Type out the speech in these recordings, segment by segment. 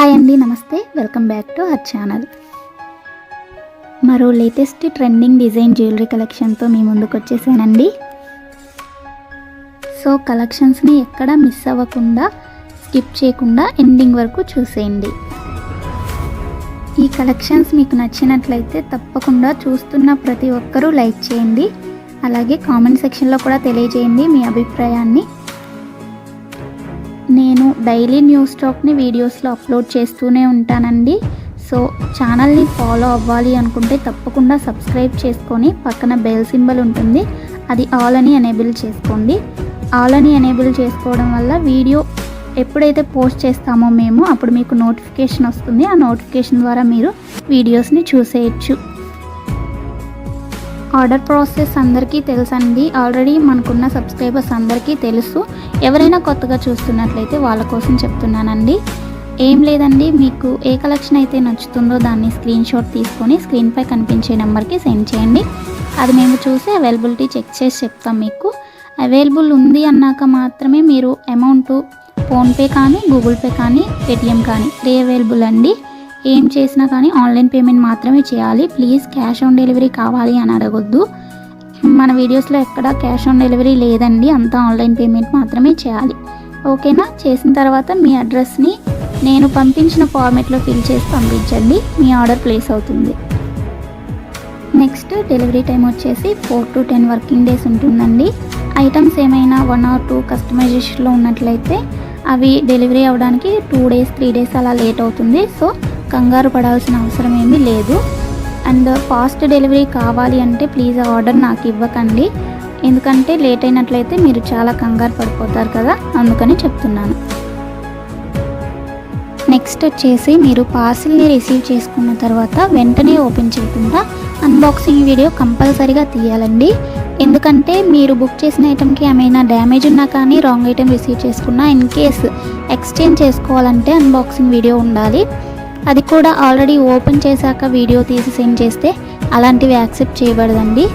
Hi అండి, నమస్తే. Welcome back to our channel. మరో లేటెస్ట్ ట్రెండింగ్ డిజైన్ జ్యువెలరీ కలెక్షన్తో మీ ముందుకు వచ్చేసానండి. సో కలెక్షన్స్ని ఎక్కడ మిస్ అవ్వకుండా, స్కిప్ చేయకుండా ఎండింగ్ వరకు చూసేయండి. ఈ కలెక్షన్స్ మీకు నచ్చినట్లయితే తప్పకుండా చూస్తున్న ప్రతి ఒక్కరూ లైక్ చేయండి. అలాగే కామెంట్ సెక్షన్లో కూడా తెలియజేయండి మీ అభిప్రాయాన్ని. నేను డైలీ న్యూ స్టాక్ని వీడియోస్లో అప్లోడ్ చేస్తూనే ఉంటానండి. సో ఛానల్ని ఫాలో అవ్వాలి అనుకుంటే తప్పకుండా సబ్స్క్రైబ్ చేసుకొని పక్కన బెల్ సింబల్ ఉంటుంది, అది ఆల్ అని ఎనేబుల్ చేసుకోండి. ఆల్ అని ఎనేబుల్ చేసుకోవడం వల్ల వీడియో ఎప్పుడైతే పోస్ట్ చేస్తామో మేము అప్పుడు మీకు నోటిఫికేషన్ వస్తుంది. ఆ నోటిఫికేషన్ ద్వారా మీరు వీడియోస్ని చూసేయచ్చు. ఆర్డర్ ప్రాసెస్ అందరికీ తెలుసండి. ఆల్రెడీ మనకున్న సబ్స్క్రైబర్స్ అందరికీ తెలుసు. ఎవరైనా కొత్తగా చూస్తున్నట్లయితే వాళ్ళ కోసం చెప్తున్నానండి. ఏం లేదండి, మీకు ఏ కలెక్షన్ అయితే నచ్చుతుందో దాన్ని స్క్రీన్ షాట్ తీసుకొని స్క్రీన్పై కనిపించే నెంబర్కి సెండ్ చేయండి. అది మేము చూసి అవైలబిలిటీ చెక్ చేసి చెప్తాం. మీకు అవైలబుల్ ఉంది అన్నాక మాత్రమే మీరు అమౌంట్ ఫోన్పే కానీ, గూగుల్ పే కానీ, పేటిఎం కానీ అవైలబుల్ అండి. ఏం చేసినా కానీ ఆన్లైన్ పేమెంట్ మాత్రమే చేయాలి. ప్లీజ్ క్యాష్ ఆన్ డెలివరీ కావాలి అని అడగొద్దు. మన వీడియోస్లో ఎక్కడ క్యాష్ ఆన్ డెలివరీ లేదండి, అంతా ఆన్లైన్ పేమెంట్ మాత్రమే చేయాలి. ఓకేనా? చేసిన తర్వాత మీ అడ్రస్ని నేను పంపించిన ఫార్మేట్లో ఫిల్ చేసి పంపించండి. మీ ఆర్డర్ ప్లేస్ అవుతుంది. నెక్స్ట్ డెలివరీ టైం వచ్చేసి 4 to 10 వర్కింగ్ డేస్ ఉంటుందండి. ఐటమ్స్ ఏమైనా 1 or 2 కస్టమైజేషన్లో ఉన్నట్లయితే అవి డెలివరీ అవ్వడానికి 2 days 3 days అలా లేట్ అవుతుంది. సో కంగారు పడాల్సిన అవసరం ఏమీ లేదు. అండ్ ఫాస్ట్ డెలివరీ కావాలి అంటే ప్లీజ్ ఆర్డర్ నాకు ఇవ్వకండి, ఎందుకంటే లేట్ అయినట్లయితే మీరు చాలా కంగారు పడిపోతారు కదా, అందుకని చెప్తున్నాను. నెక్స్ట్ వచ్చేసి మీరు పార్సిల్ని రిసీవ్ చేసుకున్న తర్వాత వెంటనే ఓపెన్ చేయకుండా అన్బాక్సింగ్ వీడియో కంపల్సరీగా తీయాలండి. ఎందుకంటే మీరు బుక్ చేసిన ఐటెంకి ఏమైనా డ్యామేజ్ ఉన్నా కానీ, రాంగ్ ఐటెం రిసీవ్ చేసుకున్నా, ఇన్ కేస్ ఎక్స్చేంజ్ చేసుకోవాలంటే అన్బాక్సింగ్ వీడియో ఉండాలి. అది కూడా ఆల్రెడీ ఓపెన్ చేశాక వీడియో తీసి సెండ్ చేస్తే అలాంటివి యాక్సెప్ట్ చేయబడదండి.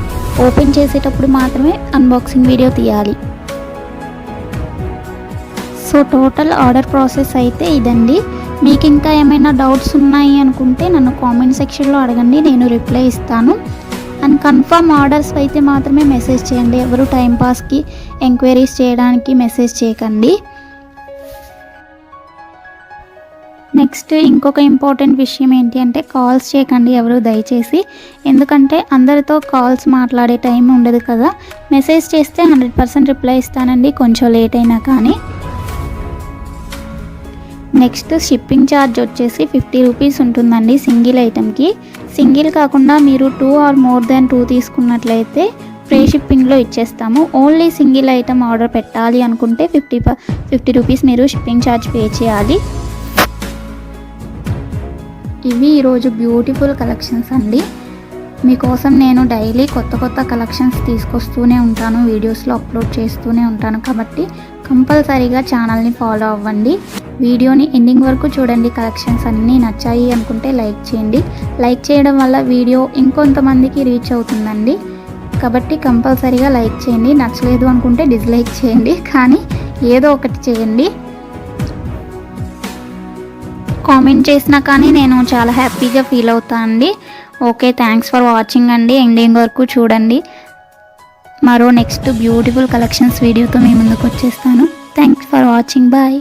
ఓపెన్ చేసేటప్పుడు మాత్రమే అన్బాక్సింగ్ వీడియో తీయాలి. సో టోటల్ ఆర్డర్ ప్రాసెస్ అయితే ఇదండి. మీకు ఇంకా ఏమైనా డౌట్స్ ఉన్నాయి అనుకుంటే నన్ను కామెంట్ సెక్షన్లో అడగండి, నేను రిప్లై ఇస్తాను. అండ్ కన్ఫర్మ్ ఆర్డర్స్ అయితే మాత్రమే మెసేజ్ చేయండి. ఎవరు టైంపాస్కి ఎంక్వైరీస్ చేయడానికి మెసేజ్ చేయకండి. నెక్స్ట్ ఇంకొక ఇంపార్టెంట్ విషయం ఏంటి అంటే కాల్స్ చేయకండి ఎవరు దయచేసి, ఎందుకంటే అందరితో కాల్స్ మాట్లాడే టైం ఉండదు కదా. మెసేజ్ చేస్తే 100% రిప్లై ఇస్తానండి, కొంచెం లేట్ అయినా కానీ. నెక్స్ట్ షిప్పింగ్ ఛార్జ్ వచ్చేసి 50 రూపీస్ ఉంటుందండి సింగిల్ ఐటెంకి. సింగిల్ కాకుండా మీరు 2 or more than 2 తీసుకున్నట్లయితే ఫ్రీ షిప్పింగ్లో ఇచ్చేస్తాము. ఓన్లీ సింగిల్ ఐటెం ఆర్డర్ పెట్టాలి అనుకుంటే 50 రూపీస్ మీరు షిప్పింగ్ ఛార్జ్ పే చేయాలి. ఇవి ఈరోజు బ్యూటిఫుల్ కలెక్షన్స్ అండి. మీకోసం నేను డైలీ కొత్త కలెక్షన్స్ తీసుకొస్తూనే ఉంటాను, వీడియోస్లో అప్లోడ్ చేస్తూనే ఉంటాను. కాబట్టి కంపల్సరీగా ఛానల్ని ఫాలో అవ్వండి. వీడియోని ఎండింగ్ వరకు చూడండి. కలెక్షన్స్ అన్నీ నచ్చాయి అనుకుంటే లైక్ చేయండి. లైక్ చేయడం వల్ల వీడియో ఇంకొంతమందికి రీచ్ అవుతుందండి. కాబట్టి కంపల్సరీగా లైక్ చేయండి. నచ్చలేదు అనుకుంటే డిస్లైక్ చేయండి, కానీ ఏదో ఒకటి చేయండి. కామెంట్ చేసినా కానీ నేను చాలా హ్యాపీగా ఫీల్ అవుతాను అండి. ఓకే, థ్యాంక్స్ ఫర్ వాచింగ్ అండి. ఎండింగ్ వరకు చూడండి. మరో నెక్స్ట్ బ్యూటిఫుల్ కలెక్షన్స్ వీడియోతో మీ ముందుకు వచ్చేస్తాను. Thanks for watching. బాయ్.